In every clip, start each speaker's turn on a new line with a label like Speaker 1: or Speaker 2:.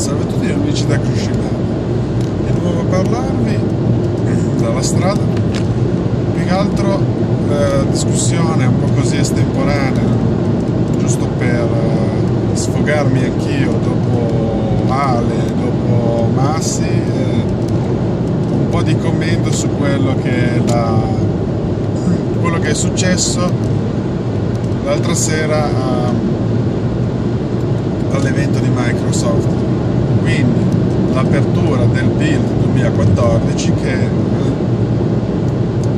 Speaker 1: Salve a tutti, amici da Crucimano. Di nuovo a parlarvi dalla strada. Più che altro discussione un po' così estemporanea, giusto per sfogarmi anch'io dopo Ale, dopo Massi, un po' di commento su quello che è successo l'altra sera all'evento di Microsoft. Quindi l'apertura del Build 2014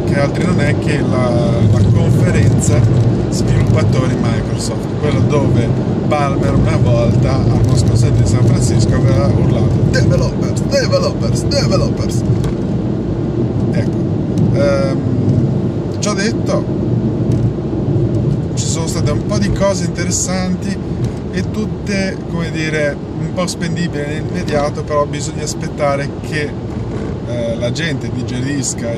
Speaker 1: che altri non è che la conferenza sviluppatori Microsoft, quello dove Palmer una volta al Moscow Center di San Francisco aveva urlato developers, developers, developers. Ecco, ciò detto, ci sono state un po' di cose interessanti e tutte, come dire, un po' spendibili nell'immediato, però bisogna aspettare che la gente digerisca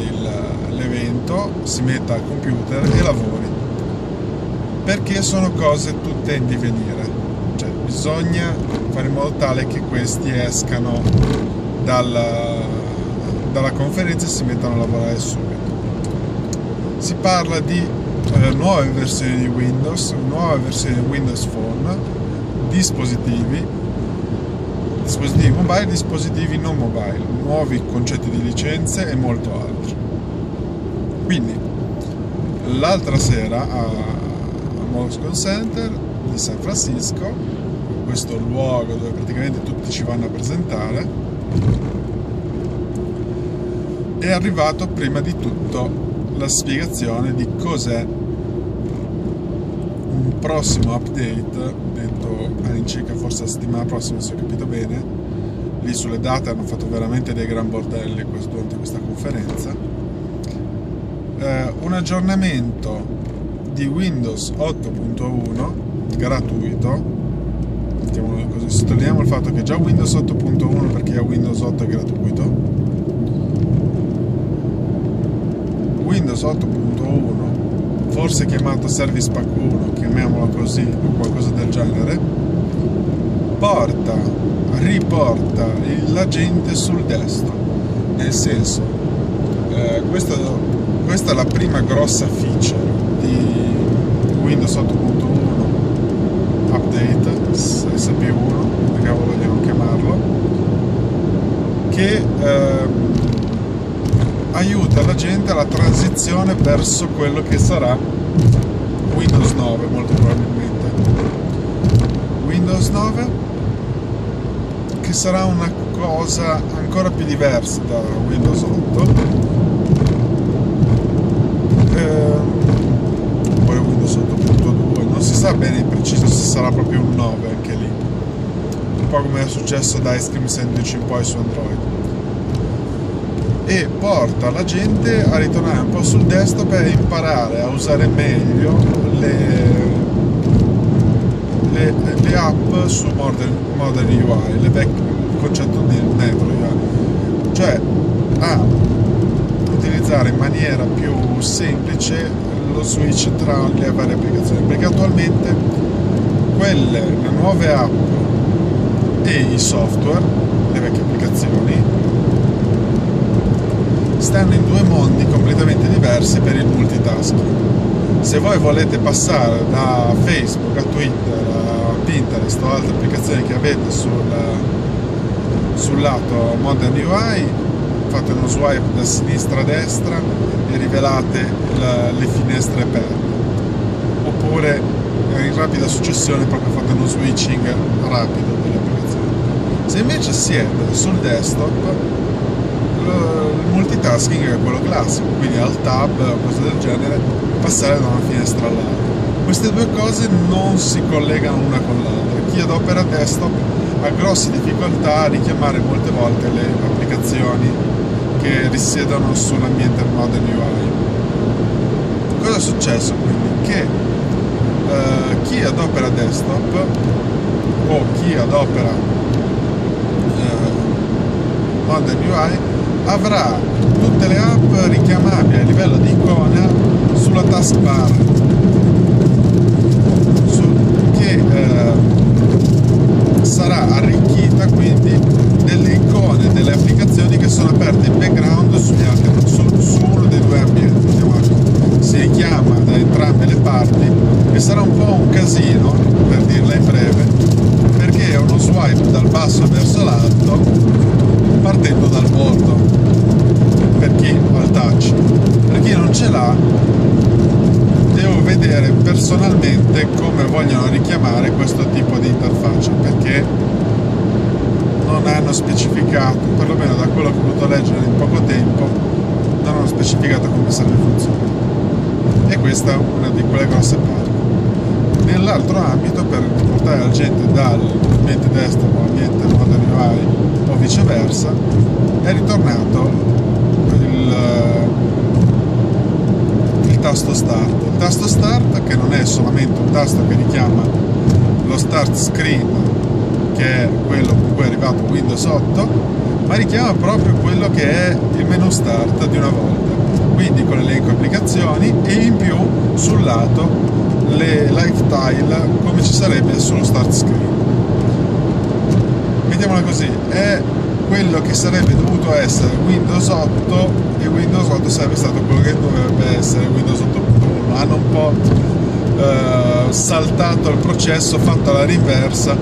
Speaker 1: l'evento, si metta al computer e lavori, perché sono cose tutte in divenire, cioè bisogna fare in modo tale che questi escano dalla conferenza e si mettano a lavorare subito. Si parla di nuove versioni di Windows, nuove versioni di Windows Phone, dispositivi mobile, dispositivi non mobile, nuovi concetti di licenze e molto altro. Quindi l'altra sera a Moscow Center di San Francisco, questo luogo dove praticamente tutti ci vanno a presentare, è arrivato prima di tutto la spiegazione di cos'è un prossimo update, detto all'incirca forse la settimana prossima, se ho capito bene. Lì sulle date hanno fatto veramente dei gran bordelli durante questa conferenza. Un aggiornamento di Windows 8.1 gratuito, mettiamolo così, sottolineiamo il fatto che già Windows 8.1, perché Windows 8 è gratuito, Windows 8.1, forse chiamato Service Pack 1, chiamiamolo così, o qualcosa del genere, riporta la gente sul desktop, nel senso, questa è la prima grossa feature di Windows 8.1 Update, SP1, come cavolo vogliono chiamarlo, che aiuta la gente alla transizione verso quello che sarà Windows 9, molto probabilmente. Windows 9 che sarà una cosa ancora più diversa da Windows 8, oppure Windows 8.2, non si sa bene in preciso se sarà proprio un 9 anche lì, un po' come è successo da Ice Cream Sandwich in poi su Android, e porta la gente a ritornare un po' sul desktop e imparare a usare meglio le app su Modern UI, il concetto di Metro UI, cioè a utilizzare in maniera più semplice lo switch tra le varie applicazioni, perché attualmente le nuove app e i software, le vecchie applicazioni, stanno in due mondi completamente diversi per il multitasking. Se voi volete passare da Facebook a Twitter a Pinterest o altre applicazioni che avete sul lato Modern UI, fate uno swipe da sinistra a destra e rivelate le finestre aperte, oppure in rapida successione proprio fate uno switching rapido delle applicazioni. Se invece siete sul desktop, il multitasking è quello classico, quindi al tab o cose del genere, passare da una finestra all'altra. Queste due cose non si collegano una con l'altra. Chi adopera desktop ha grosse difficoltà a richiamare molte volte le applicazioni che risiedono sull'ambiente Modern UI. Cosa è successo quindi? Che chi adopera desktop o chi adopera Modern UI avrà tutte le app richiamabili a livello di icona sulla taskbar, che sarà arricchita quindi verso l'alto partendo dal bordo, per chi ha il touch. Per chi non ce l'ha, devo vedere personalmente come vogliono richiamare questo tipo di interfaccia, perché non hanno specificato, perlomeno da quello che ho potuto leggere in poco tempo, non hanno specificato come sarebbe funzionare. E questa è una di quelle grosse parti. Nell'altro ambito, per portare la gente dall'ambiente destro all'ambiente Modern UI o viceversa, è ritornato il tasto Start. Il tasto Start, che non è solamente un tasto che richiama lo Start Screen, che è quello con cui è arrivato Windows 8, ma richiama proprio quello che è il menu Start di una volta, quindi con l'elenco applicazioni e in più sul lato le lifestyle come ci sarebbe sullo Start Screen. Mettiamola così, è quello che sarebbe dovuto essere Windows 8 e Windows 8 sarebbe stato quello che dovrebbe essere Windows 8.1. Hanno un po' saltato il processo, fatto alla rinversa.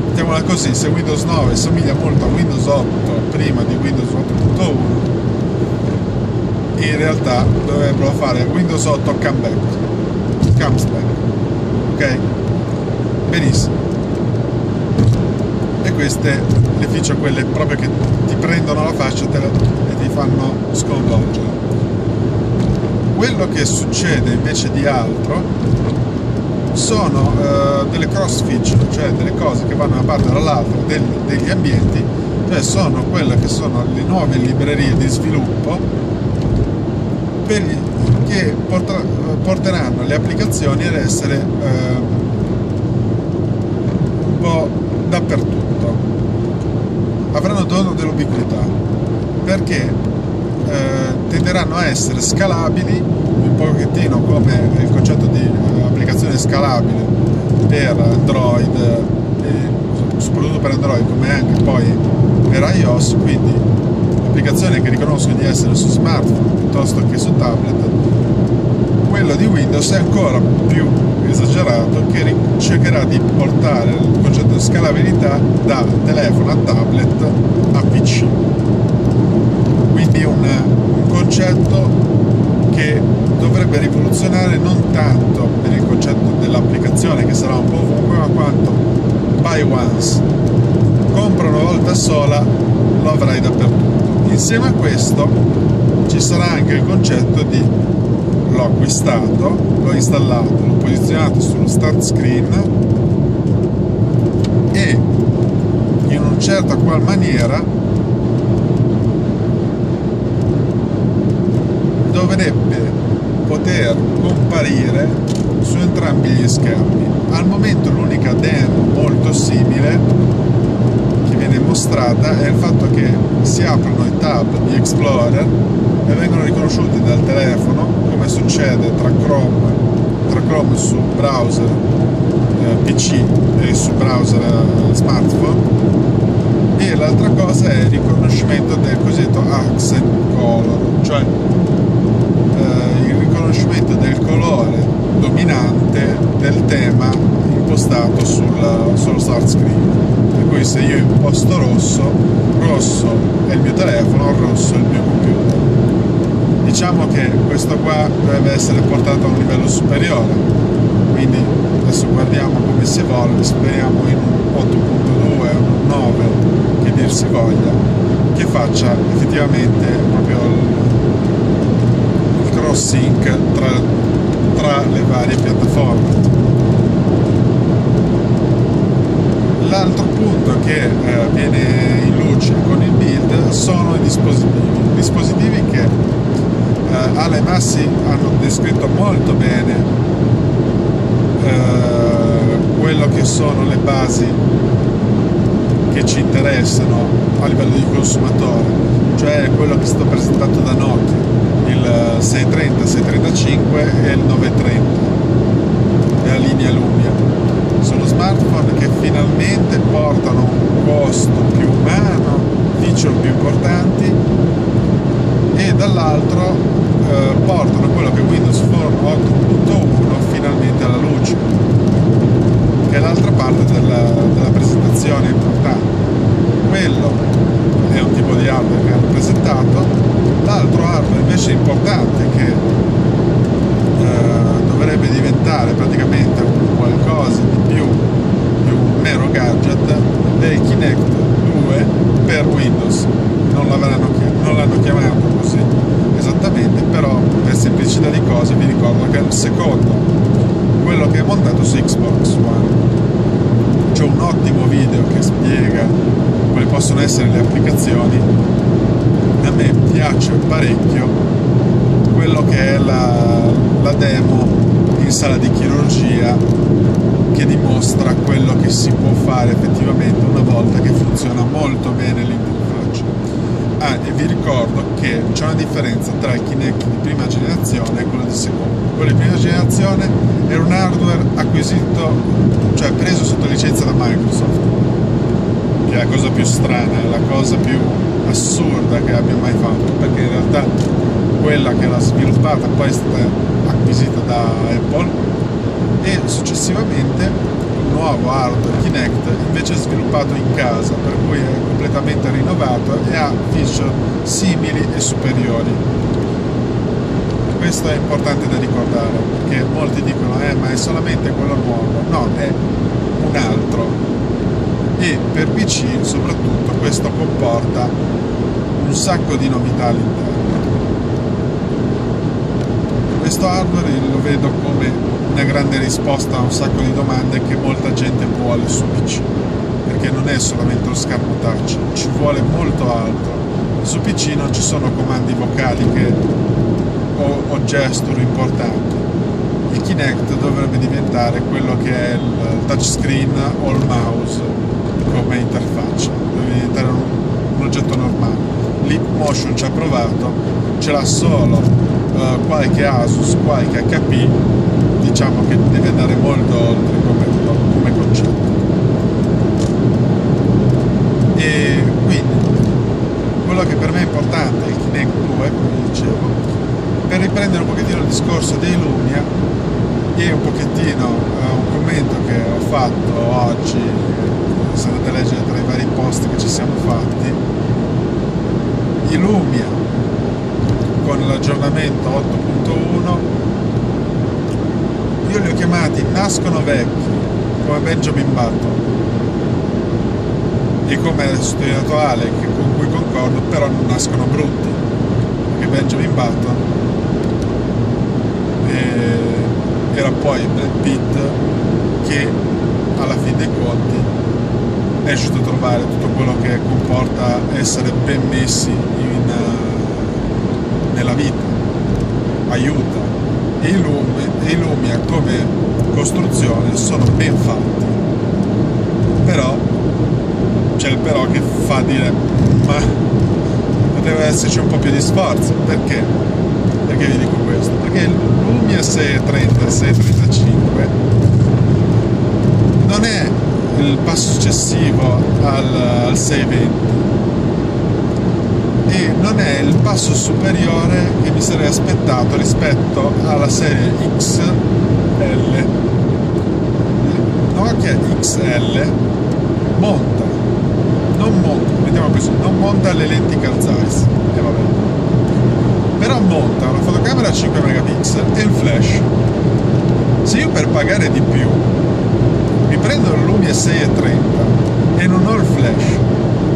Speaker 1: Mettiamola così, se Windows 9 somiglia molto a Windows 8 prima di Windows 8.1, in realtà dovrebbero fare Windows 8 comes back, ok? Benissimo. E queste le feature, quelle proprio che ti prendono la faccia e ti fanno sconvolgere. Quello che succede invece di altro sono delle cross feature, cioè delle cose che vanno da una parte o dall'altra degli ambienti, cioè sono quelle che sono le nuove librerie di sviluppo che porteranno le applicazioni ad essere un po' dappertutto, avranno dono dell'ubiquità, perché tenderanno a essere scalabili un pochettino come il concetto di applicazione scalabile per Android e soprattutto per Android, come anche poi per iOS, quindi applicazioni che riconoscono di essere su smartphone piuttosto che su tablet. Quello di Windows è ancora più esagerato, che cercherà di portare il concetto di scalabilità da telefono a tablet a PC. Quindi un concetto che dovrebbe rivoluzionare non tanto per il concetto dell'applicazione, che sarà un po' ovunque, ma quanto buy once, compra una volta sola, lo avrai dappertutto. Insieme a questo ci sarà anche il concetto di l'ho acquistato, l'ho installato, l'ho posizionato sullo start screen e in una certa qual maniera dovrebbe poter comparire su entrambi gli schermi. Al momento l'unica demo molto simile che viene mostrata è il fatto che si aprono i tab di Explorer e vengono riconosciuti dal telefono, come succede tra Chrome su browser PC e su browser smartphone. E l'altra cosa è il riconoscimento del cosiddetto accent color, cioè il riconoscimento del colore dominante del tema impostato sullo start screen. Per cui se io imposto rosso è il mio telefono, rosso è il mio computer. Diciamo che questo qua dovrebbe essere portato a un livello superiore, quindi adesso guardiamo come si evolve, speriamo in un 8.2, un 9, che dir si voglia, che faccia effettivamente proprio il cross-sync tra le varie piattaforme. L'altro punto che viene in luce con il build sono i dispositivi che Ale e Massi hanno descritto molto bene quello che sono le basi che ci interessano a livello di consumatore, cioè quello che è stato presentato da Nokia, il 630, 635 e il 930 della linea Lumia. Sono smartphone che finalmente portano un costo più umano, feature più importanti, e dall'altro portano quello che Windows Phone 8.1 finalmente alla luce, che è l'altra parte della presentazione importante. invece importante, che dovrebbe diventare praticamente un qualcosa di più un mero gadget, è il Kinect 2 per Windows. Non l'hanno chiamato così esattamente, però per semplicità di cose vi ricordo che è il secondo, quello che è montato su Xbox One. C'è un ottimo video che spiega quali possono essere le applicazioni. A me piace parecchio quello che è la demo in sala di chirurgia, che dimostra quello che si può fare effettivamente una volta che funziona molto bene l'interfaccia. E vi ricordo che c'è una differenza tra il Kinect di prima generazione e quello di seconda. Quello di prima generazione era un hardware acquisito, cioè preso sotto licenza da Microsoft, che è la cosa più strana, è la cosa più assurda che abbia mai fatto, perché in realtà quella che l'ha sviluppata poi è stata acquisita da Apple, e successivamente il nuovo hardware Kinect invece è sviluppato in casa, per cui è completamente rinnovato e ha feature simili e superiori. Questo è importante da ricordare, perché molti dicono ma è solamente quello nuovo. No, è un altro, e per PC soprattutto questo comporta un sacco di novità all'interno. Questo hardware lo vedo come una grande risposta a un sacco di domande che molta gente vuole su PC, perché non è solamente lo schermo touch, ci vuole molto altro. Su PC non ci sono comandi vocali o gesture importanti. Il Kinect dovrebbe diventare quello che è il touchscreen o il mouse come interfaccia, deve diventare un oggetto normale. Leap Motion ci ha provato, ce l'ha solo qualche Asus, qualche HP, diciamo che deve andare molto oltre come concetto. E quindi quello che per me è importante è il Kinect 2, come dicevo, per riprendere un pochettino il discorso dei Lumia e un pochettino un commento che ho fatto oggi, se andate a leggere tra i vari post che ci siamo fatti. I Lumia con l'aggiornamento 8.1 io li ho chiamati nascono vecchi, come Benjamin Button, e come ha sottolineato Ale, con cui concordo, però non nascono brutti, perché Benjamin Button era poi Brad Pitt che alla fine dei conti è riuscito a trovare tutto quello che comporta essere ben messi nella vita, aiuta. E i Lumia come costruzione sono ben fatti, però c'è il però che fa dire ma poteva esserci un po' più di sforzo. Perché vi dico questo? Perché il Lumia 630 e 635 non è il passo successivo al 620 e non è il passo superiore che mi sarei aspettato rispetto alla serie XL. Nokia XL monta, mettiamo così, non monta le lenti calzais, e vabbè, però monta una fotocamera a 5 megapixel e il flash. Se io per pagare di più mi prendo il Lumia 630 e non ho il flash,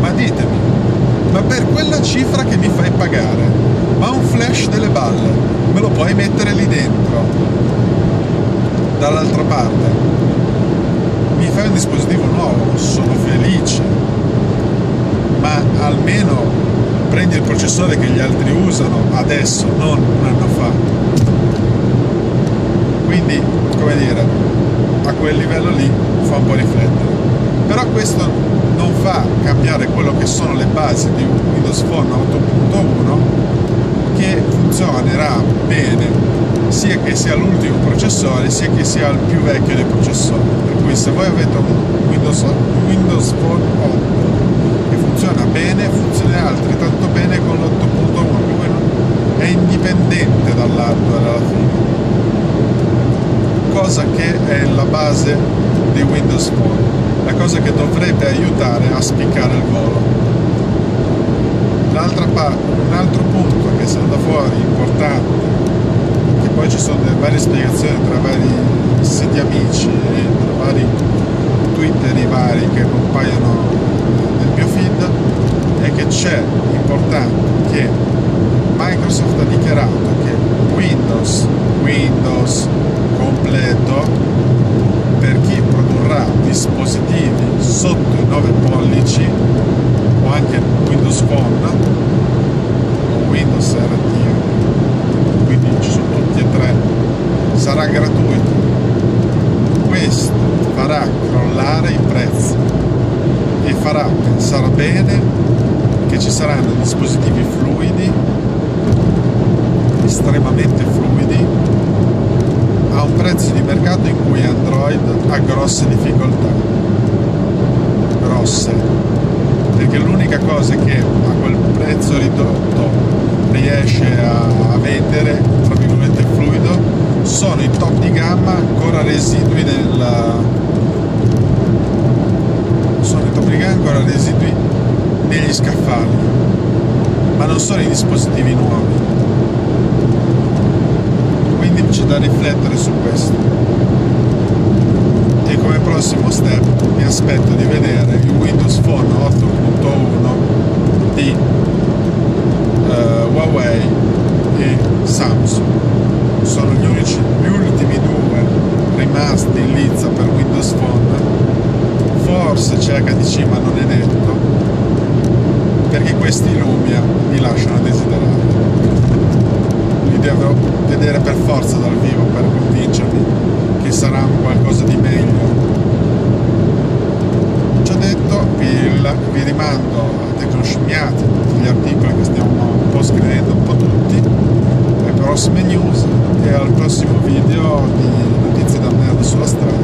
Speaker 1: ma ditemi, ma per quella cifra che mi fai pagare, ma un flash delle balle me lo puoi mettere lì dentro? Dall'altra parte mi fai un dispositivo nuovo, sono felice, ma almeno prendi il processore che gli altri usano adesso, non un anno fa. Quindi, come dire, a quel livello lì fa un po' riflettere. Però questo non fa cambiare quello che sono le basi di Windows Phone 8.1, che funzionerà bene sia che sia l'ultimo processore sia che sia il più vecchio dei processori. Per cui se voi avete un Windows Phone 8 che funziona bene, funzionerà altrettanto bene con l'8.1, che è indipendente dall'hardware alla fine, cosa che è la base di Windows Phone, la cosa che dovrebbe aiutare a spiccare il volo. Un altro punto che è salta fuori importante, che poi ci sono delle varie spiegazioni tra vari siti amici e tra vari twitter vari che compaiono nel mio feed, è che c'è importante che Microsoft ha dichiarato che Windows completo per chi produrrà dispositivi sotto i 9 pollici o anche Windows Phone o Windows RT, quindi ci sono tutti e tre, sarà gratuito. Questo farà crollare i prezzi e farà pensare bene che ci saranno dispositivi fluidi, estremamente fluidi, a un prezzo di mercato in cui Android ha grosse difficoltà, perché l'unica cosa che a quel prezzo ridotto riesce a vendere, tra virgolette, fluido, sono i top di gamma ancora residui negli scaffali, ma non sono i dispositivi nuovi. Quindi c'è da riflettere su questo. E come prossimo step mi aspetto di vedere il Windows Phone 8.1 di Huawei e Samsung. Sono gli ultimi due rimasti in lizza per Windows Phone. Forse c'è HTC, ma non è detto, perché questi Lumia mi lasciano a desiderare. Li devo vedere per forza dal vivo per convincermi che sarà qualcosa di meglio. Ciò detto, vi rimando a Tecnoscimmiati, tutti gli articoli che stiamo un po' scrivendo, un po' tutti, le prossime news e al prossimo video di notizie da nerd sulla strada.